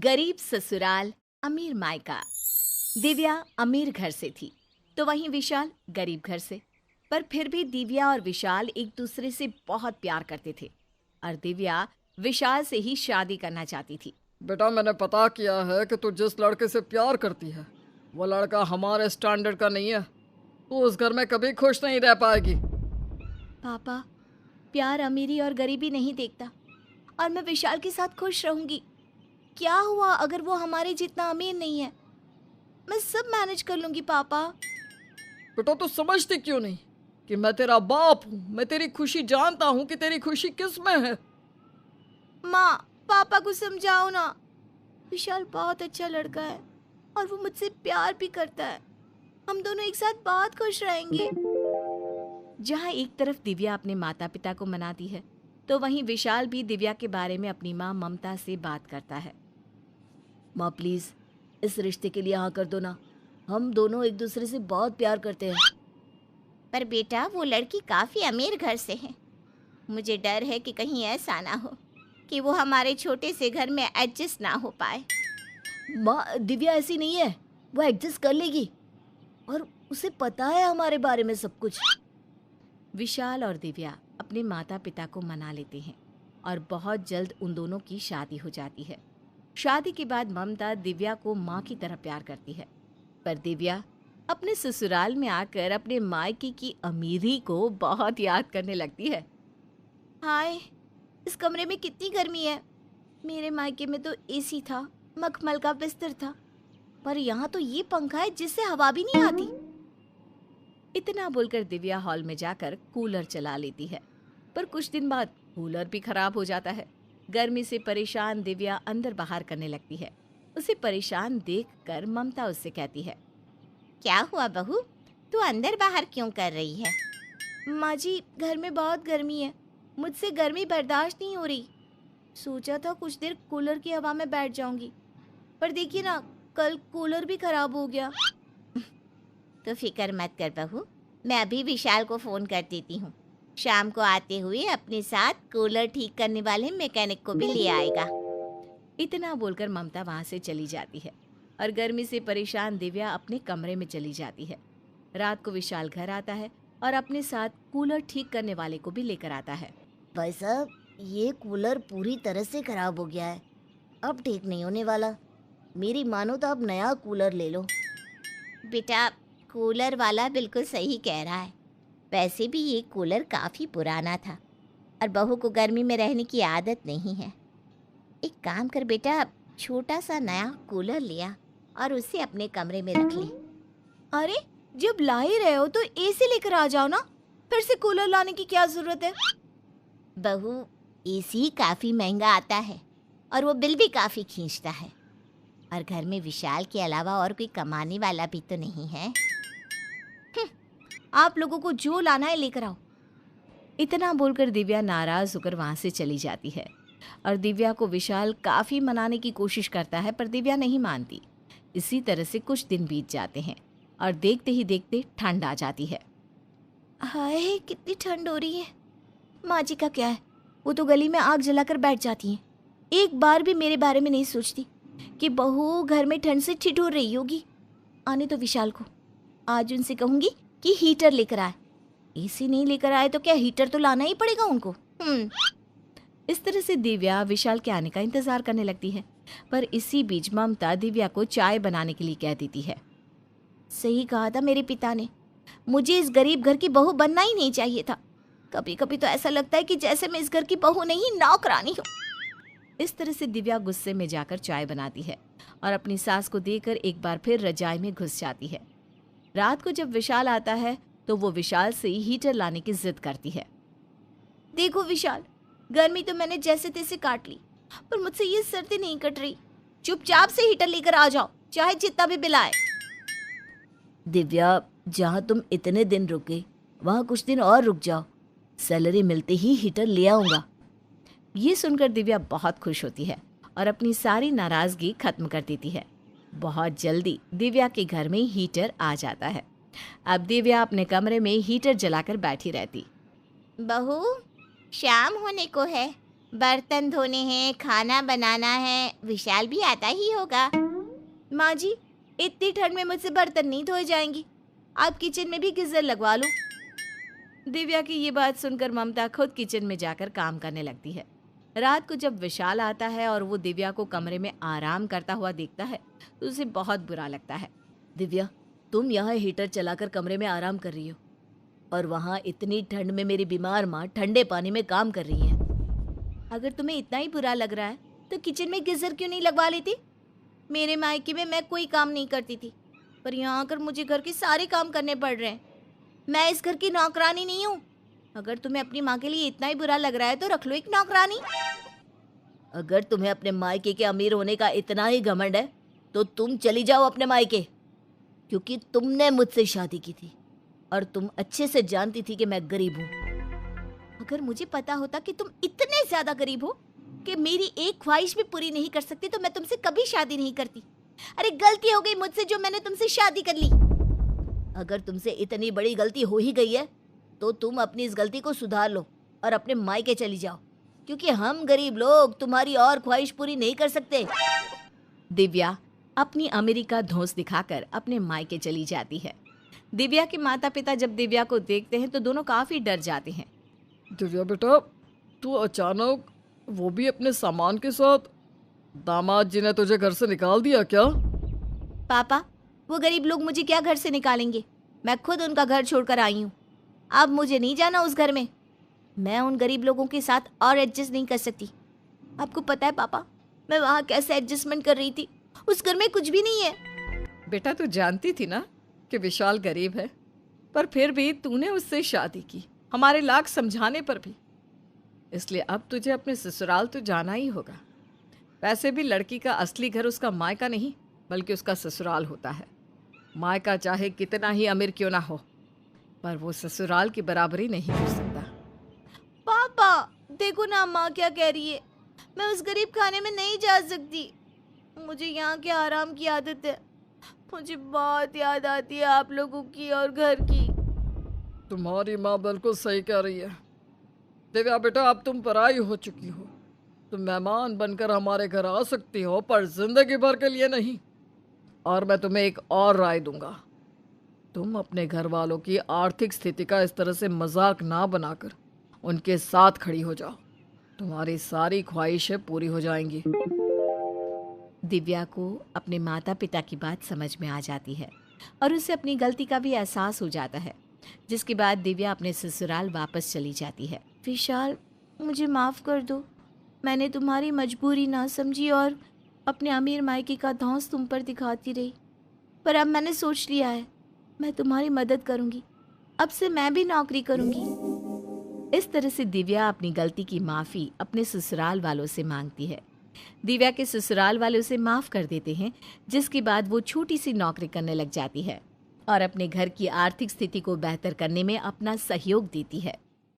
गरीब ससुराल अमीर मायका। दिव्या अमीर घर से थी तो वहीं विशाल गरीब घर से। पर फिर भी दिव्या और विशाल एक दूसरे से बहुत प्यार करते थे और दिव्या विशाल से ही शादी करना चाहती थी। बेटा, मैंने पता किया है कि तू जिस लड़के से प्यार करती है वो लड़का हमारे स्टैंडर्ड का नहीं है। तू उस घर में कभी खुश नहीं रह पाएगी। पापा, प्यार अमीरी और गरीबी नहीं देखता और मैं विशाल के साथ खुश रहूंगी। क्या हुआ अगर वो हमारे जितना अमीर नहीं है? मैं सब मैनेज कर लूंगी पापा। बेटा, तू समझती क्यों नहीं कि मैं तेरा बाप हूँ। मैं तेरी खुशी जानता हूँ कि तेरी खुशी किस में है। माँ, पापा को समझाओ ना। विशाल बहुत अच्छा लड़का है और वो मुझसे प्यार भी करता है। हम दोनों एक साथ बहुत खुश रहेंगे। जहाँ एक तरफ दिव्या अपने माता पिता को मनाती है तो वहीं विशाल भी दिव्या के बारे में अपनी माँ ममता से बात करता है। माँ प्लीज इस रिश्ते के लिए हाँ कर दो ना। हम दोनों एक दूसरे से बहुत प्यार करते हैं। पर बेटा, वो लड़की काफी अमीर घर से है। मुझे डर है कि कहीं ऐसा ना हो कि वो हमारे छोटे से घर में एडजस्ट ना हो पाए। माँ, दिव्या ऐसी नहीं है, वो एडजस्ट कर लेगी और उसे पता है हमारे बारे में सब कुछ। विशाल और दिव्या अपने माता पिता को मना लेते हैं और बहुत जल्द उन दोनों की शादी हो जाती है। शादी के बाद ममता दिव्या को माँ की तरह प्यार करती है, पर दिव्या अपने ससुराल में आकर अपने मायके की अमीरी को बहुत याद करने लगती है। हाय, इस कमरे में कितनी गर्मी है। मेरे मायके में तो एसी था, मखमल का बिस्तर था, पर यहाँ तो ये पंखा है जिससे हवा भी नहीं आती। इतना बोलकर दिव्या हॉल में जाकर कूलर चला लेती है, पर कुछ दिन बाद कूलर भी खराब हो जाता है। गर्मी से परेशान दिव्या अंदर बाहर करने लगती है। उसे परेशान देखकर ममता उससे कहती है, क्या हुआ बहू, तू अंदर बाहर क्यों कर रही है? माँ जी, घर में बहुत गर्मी है, मुझसे गर्मी बर्दाश्त नहीं हो रही। सोचा था कुछ देर कूलर की हवा में बैठ जाऊंगी, पर देखिए ना, कल कूलर भी खराब हो गया। तो फिक्र मत कर बहू, मैं अभी विशाल को फोन कर देती हूँ। शाम को आते हुए अपने साथ कूलर ठीक करने वाले मैकेनिक को भी ले आएगा। इतना बोलकर ममता वहां से चली जाती है और गर्मी से परेशान दिव्या अपने कमरे में चली जाती है। रात को विशाल घर आता है और अपने साथ कूलर ठीक करने वाले को भी लेकर आता है। भाई साहब, ये कूलर पूरी तरह से खराब हो गया है, अब ठीक नहीं होने वाला। मेरी मानो तो अब नया कूलर ले लो। बेटा, कूलर वाला बिल्कुल सही कह रहा है। वैसे भी ये कूलर काफ़ी पुराना था और बहू को गर्मी में रहने की आदत नहीं है। एक काम कर बेटा, छोटा सा नया कूलर लिया और उसे अपने कमरे में रख ले। अरे, जब ला ही रहे हो तो एसी लेकर आ जाओ ना, फिर से कूलर लाने की क्या जरूरत है? बहू, एसी काफ़ी महंगा आता है और वो बिल भी काफ़ी खींचता है, और घर में विशाल के अलावा और कोई कमाने वाला भी तो नहीं है। आप लोगों को जो लाना है लेकर आओ। इतना बोलकर दिव्या नाराज होकर वहां से चली जाती है और दिव्या को विशाल काफी मनाने की कोशिश करता है, पर दिव्या नहीं मानती। इसी तरह से कुछ दिन बीत जाते हैं और देखते ही देखते ठंड आ जाती है। हाय, कितनी ठंड हो रही है। माँ जी का क्या है, वो तो गली में आग जलाकर बैठ जाती हैं। एक बार भी मेरे बारे में नहीं सोचती कि बहू घर में ठंड से ठिठुर रही होगी। आने तो विशाल को, आज उनसे कहूंगी कि हीटर लेकर आए। एसी नहीं लेकर आए तो क्या हीटर तो लाना ही पड़ेगा उनको। इस तरह से दिव्या विशाल के आने का इंतजार करने लगती है, पर इसी बीच ममता दिव्या को चाय बनाने के लिए कह देती है। सही कहा था मेरे पिता ने, मुझे इस गरीब घर की बहू बनना ही नहीं चाहिए था। कभी कभी तो ऐसा लगता है कि जैसे मैं इस घर की बहू नहीं, नौकरानी हूँ। इस तरह से दिव्या गुस्से में जाकर चाय बनाती है और अपनी सास को देकर एक बार फिर रजाई में घुस जाती है। रात को जब विशाल आता है तो वो विशाल से हीटर लाने की जिद करती है। देखो विशाल, गर्मी तो मैंने जैसे तैसे काट ली, पर मुझसे ये सर्दी नहीं कट रही। चुपचाप से हीटर लेकर आ जाओ, चाहे जितना भी बिल आए। दिव्या, जहाँ तुम इतने दिन रुके वहाँ कुछ दिन और रुक जाओ। सैलरी मिलते ही हीटर ले आऊँगा। ये सुनकर दिव्या बहुत खुश होती है और अपनी सारी नाराजगी खत्म कर देती है। बहुत जल्दी दिव्या के घर में हीटर आ जाता है। अब दिव्या अपने कमरे में हीटर जलाकर बैठी रहती। बहू, शाम होने को है, बर्तन धोने हैं, खाना बनाना है, विशाल भी आता ही होगा। माँ जी, इतनी ठंड में मुझसे बर्तन नहीं धोए जाएंगी, आप किचन में भी गीजर लगवा लो। दिव्या की ये बात सुनकर ममता खुद किचन में जाकर काम करने लगती है। रात को जब विशाल आता है और वो दिव्या को कमरे में आराम करता हुआ देखता है तो उसे बहुत बुरा लगता है। दिव्या, तुम यहाँ हीटर चलाकर कमरे में आराम कर रही हो और वहाँ इतनी ठंड में मेरी बीमार माँ ठंडे पानी में काम कर रही है। अगर तुम्हें इतना ही बुरा लग रहा है तो किचन में गीजर क्यों नहीं लगवा लेती? मेरे मायके में मैं कोई काम नहीं करती थी, पर यहाँ आकर मुझे घर के सारे काम करने पड़ रहे हैं। मैं इस घर की नौकरानी नहीं हूँ। अगर तुम्हें अपनी माँ के लिए इतना ही बुरा लग रहा है तो रख लो एक नौकरानी। अगर तुम्हें अपने मायके के अमीर होने का इतना ही घमंड है तो तुम चली जाओ अपने मायके, क्योंकि तुमने मुझसे शादी की थी और तुम अच्छे से जानती थी कि मैं गरीब हूँ। अगर मुझे पता होता कि तुम इतने ज्यादा गरीब हो कि मेरी एक ख्वाहिश भी पूरी नहीं कर सकती तो मैं तुमसे कभी शादी नहीं करती। अरे गलती हो गई मुझसे जो मैंने तुमसे शादी कर ली। अगर तुमसे इतनी बड़ी गलती हो ही गई है तो तुम अपनी इस गलती को सुधार लो और अपने मायके चली जाओ, क्योंकि हम गरीब लोग तुम्हारी और ख्वाहिश पूरी नहीं कर सकते। दिव्या अपनी अमीरी का धौंस दिखाकर अपने मायके चली जाती है। दिव्या के माता पिता जब दिव्या को देखते हैं तो दोनों काफी डर जाते हैं। दिव्या बेटा, तू अचानक वो भी अपने सामान के साथ, दामाद जी ने तुझे घर से निकाल दिया क्या? पापा, वो गरीब लोग मुझे क्या घर से निकालेंगे? मैं खुद उनका घर छोड़कर आई हूँ। अब मुझे नहीं जाना उस घर में। मैं उन गरीब लोगों के साथ और एडजस्ट नहीं कर सकती। आपको पता है पापा, मैं वहाँ कैसे एडजस्टमेंट कर रही थी, उस घर में कुछ भी नहीं है। बेटा, तू जानती थी ना कि विशाल गरीब है, पर फिर भी तूने उससे शादी की, हमारे लाख समझाने पर भी। इसलिए अब तुझे अपने ससुराल तो जाना ही होगा। वैसे भी लड़की का असली घर उसका मायका नहीं बल्कि उसका ससुराल होता है। मायका चाहे कितना ही अमीर क्यों ना हो, पर वो ससुराल की बराबरी नहीं कर सकता। पापा देखो ना, माँ क्या कह रही है। मैं उस गरीब खाने में नहीं जा सकती। मुझे यहाँ के आराम की आदत है। मुझे बहुत याद आती है आप लोगों की और घर की। तुम्हारी माँ बिल्कुल सही कह रही है। दिव्या बेटा, अब तुम पराई हो चुकी हो। तुम मेहमान बनकर हमारे घर आ सकती हो, पर जिंदगी भर के लिए नहीं। और मैं तुम्हें एक और राय दूंगा, तुम अपने घर वालों की आर्थिक स्थिति का इस तरह से मजाक ना बनाकर उनके साथ खड़ी हो जाओ। तुम्हारी सारी ख्वाहिशें पूरी हो जाएंगी। दिव्या को अपने माता पिता की बात समझ में आ जाती है और उसे अपनी गलती का भी एहसास हो जाता है, जिसके बाद दिव्या अपने ससुराल वापस चली जाती है। विशाल, मुझे माफ़ कर दो। मैंने तुम्हारी मजबूरी ना समझी और अपने अमीर मायके का धौंस तुम पर दिखाती रही, पर अब मैंने सोच लिया है मैं तुम्हारी मदद करूँगी। अब से मैं भी नौकरी करूँगी। इस तरह से दिव्या अपनी गलती की माफ़ी अपने ससुराल वालों से मांगती है। दिव्या के ससुराल वाले उसे माफ़ कर देते हैं, जिसके बाद वो छोटी सी नौकरी करने लग जाती है और अपने घर की आर्थिक स्थिति को बेहतर करने में अपना सहयोग देती है।